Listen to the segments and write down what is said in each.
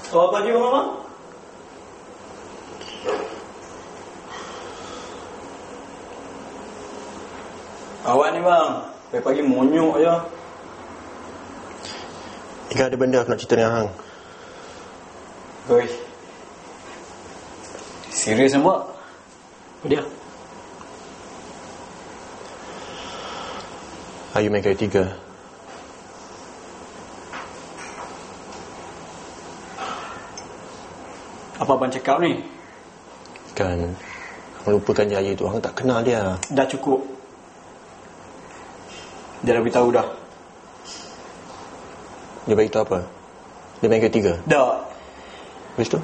Selamat pagi, Mama. Awak ni, bang. Pagi-pagi monyok je. Ingat ada benda aku nak cerita dengan hang. Oi. Serius nampak? Apa dia? Ayu main kali 3. Apa abang cakap ni? Kan melupakan je Ayu tu. Hang tak kenal dia. Dah cukup. Dia dah beritahu dah. Dia beritahu apa? Dia main kali 3. Dah. Habis tu?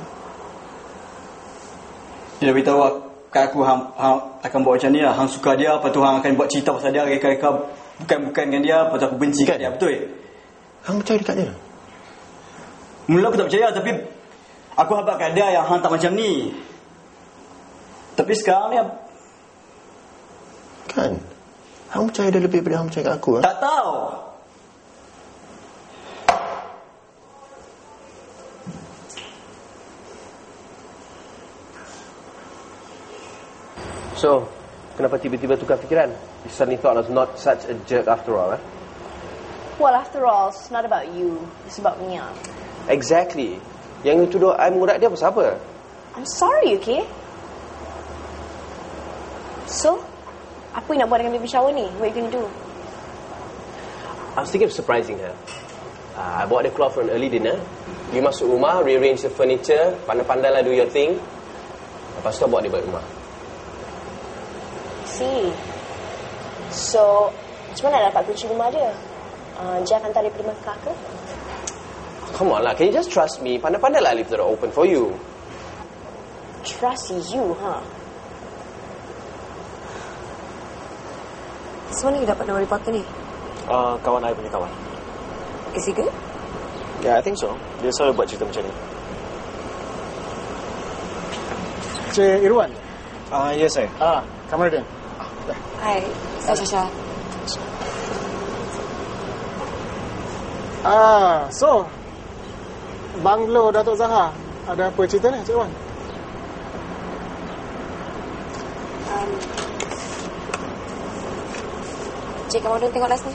Dia dah beritahu kat aku hang akan buat macam ni lah. Hang suka dia, lepas tu hang akan buat cerita pasal dia, reka-reka bukan dengan dia, lepas tu aku benci kat dia. Betul? Hang percaya dekat dia? Mula aku tak percaya, tapi aku habaq kat dia yang hang tak macam ni. Tapi sekarang ni Kan hang percaya dia lebih daripada hang percaya kat aku. tak tahu. So, kenapa tiba-tiba tukar fikiran? You suddenly thought I was not such a jerk after all, eh? Well, after all, it's not about you. It's about Mia. Exactly. Yang you tuduh I murat dia pasal apa? I'm sorry, okay? So, apa yang nak buat dengan baby shower ni? What are you going to do? I was thinking of surprising her. I bawa dia keluar for an early dinner. You masuk rumah, rearrange the furniture, pandai-pandai lah do your thing. Lepas tu bawa dia balik rumah. See. So, macam mana nak dapat kunci rumah dia? Dia akan hantar daripada Mekah ke? Come on lah, can you just trust me? Pandai-pandai lah leave the door open for you. Trust you, huh? Semana you dapat nama reporter ni? Kawan I punya kawan. Is he good? Yeah, I think so. Dia selalu buat cerita macam ni. Cik Irwan? Ya saya. Kamarudin. Hai, saya Syasha. So Banglo Datuk Zahar, ada apa cerita ni, Cik Irwan? Cik, kamu dah tengok last ni?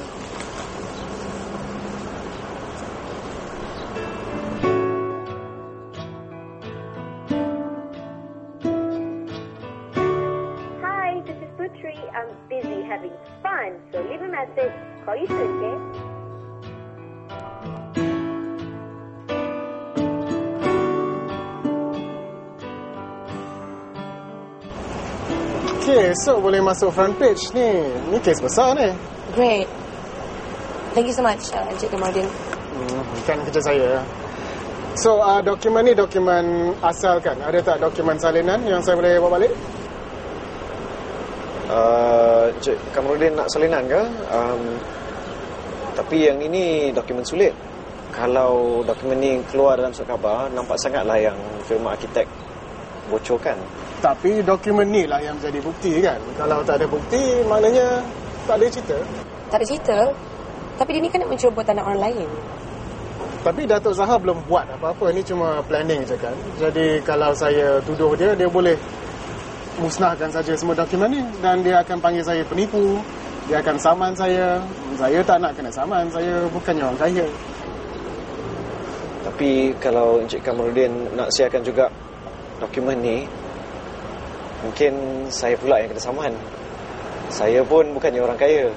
Hi, this is Putri. I'm busy having fun, so leave a message. Call you soon, okay? Okay, so boleh masuk front page ni. Ni kes besar ni. Great. Thank you so much, Encik Kamarudin. Kan kerja saya. So, dokumen ni dokumen asal kan? Ada tak dokumen salinan yang saya boleh bawa balik? Cik Kamarudin nak salinan ke? Tapi yang ini dokumen sulit. Kalau dokumen ni keluar dalam surat khabar, nampak sangatlah yang firma arkitek bocorkan. Tapi dokumen ni lah yang menjadi bukti kan? Kalau tak ada bukti, maknanya tak ada cerita. Tak ada cerita. Tapi dia ni kan nak mencuba tanah orang lain. Tapi Datuk Zahar belum buat apa-apa. Ini cuma planning je kan? Jadi kalau saya tuduh dia, dia boleh musnahkan saja semua dokumen ni. Dan dia akan panggil saya penipu. Dia akan saman saya. Saya tak nak kena saman. Saya bukannya orang kaya. Tapi kalau Encik Kamarudin nak siarkan juga dokumen ni, mungkin saya pula yang kena saman. Saya pun bukannya orang kaya.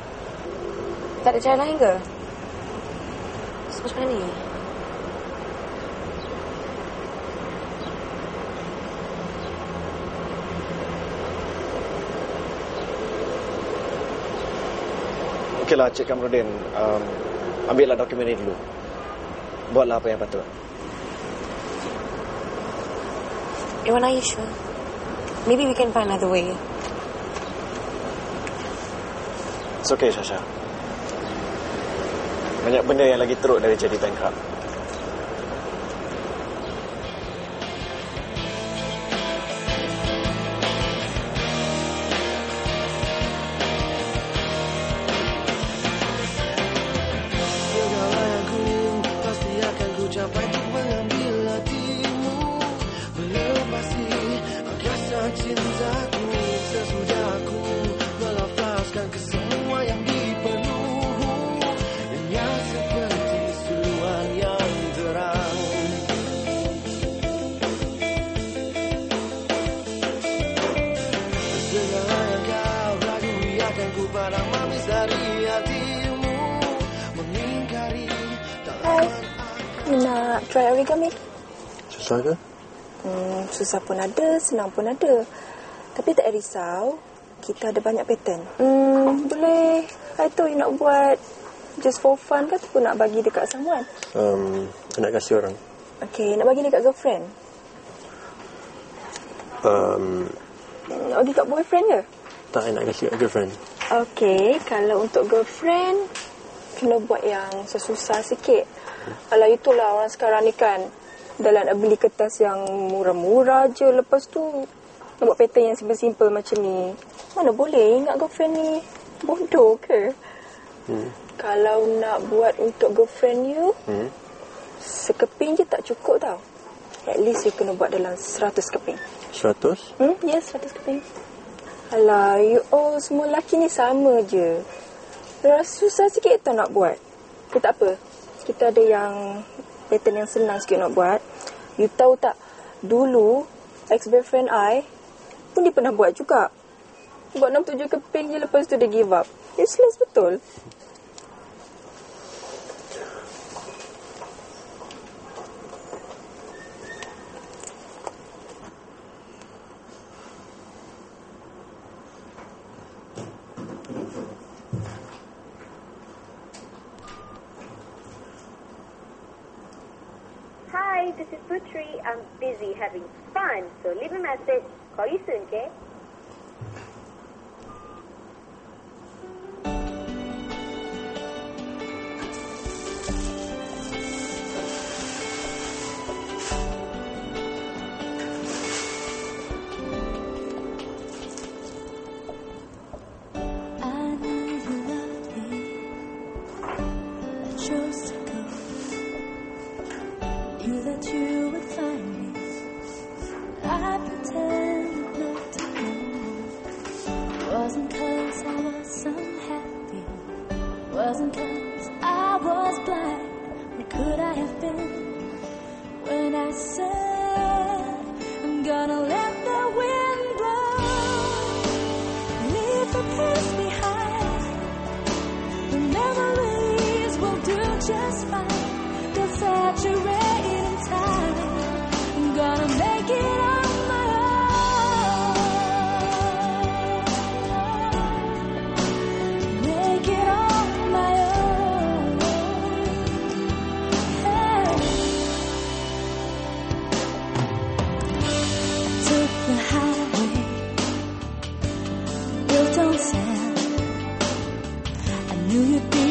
Tak ada cara lain ke? So, macam mana ni? Okeylah Cik Kamarudin, ambillah dokumen ni dulu. Buatlah apa yang patut. Irwan, are you sure? Maybe we can find another way. It's okay, Syasha. Banyak benda yang lagi teruk dari jadi bankrupt. Mana manis dari hatimu mengingkari. Hai, nak try origami? Susah ke? Susah pun ada, senang pun ada. Tapi tak risau, kita ada banyak pattern. Boleh, I tahu you nak buat just for fun ke ataupun nak bagi dekat someone? Nak kasih orang. Okay, nak bagi dekat girlfriend? Nak bagi kat boyfriend ke? Tak, nak kasih kat girlfriend. Okay, kalau untuk girlfriend, kena buat yang sesusah sikit. Alah, itulah orang sekarang ni kan, dalam nak beli kertas yang murah-murah je. Lepas tu, nak buat pattern yang simple-simple macam ni. Mana boleh, ingat girlfriend ni bodoh ke? Kalau nak buat untuk girlfriend you, sekeping je tak cukup tau. At least you kena buat dalam 100 keping. 100? Ya, 100 keping. Alah, you all semua lelaki ni sama je. Rasa susah sikit tau nak buat. Okay, tak apa. Kita ada yang pattern yang senang sikit nak buat. You tahu tak, dulu ex-boyfriend I pun dia pernah buat juga. Buat 6-7 keping je, lepas tu dia give up. Useless betul. Hi, this is Putri. I'm busy having fun, so leave a message. Call you soon, okay? You'd be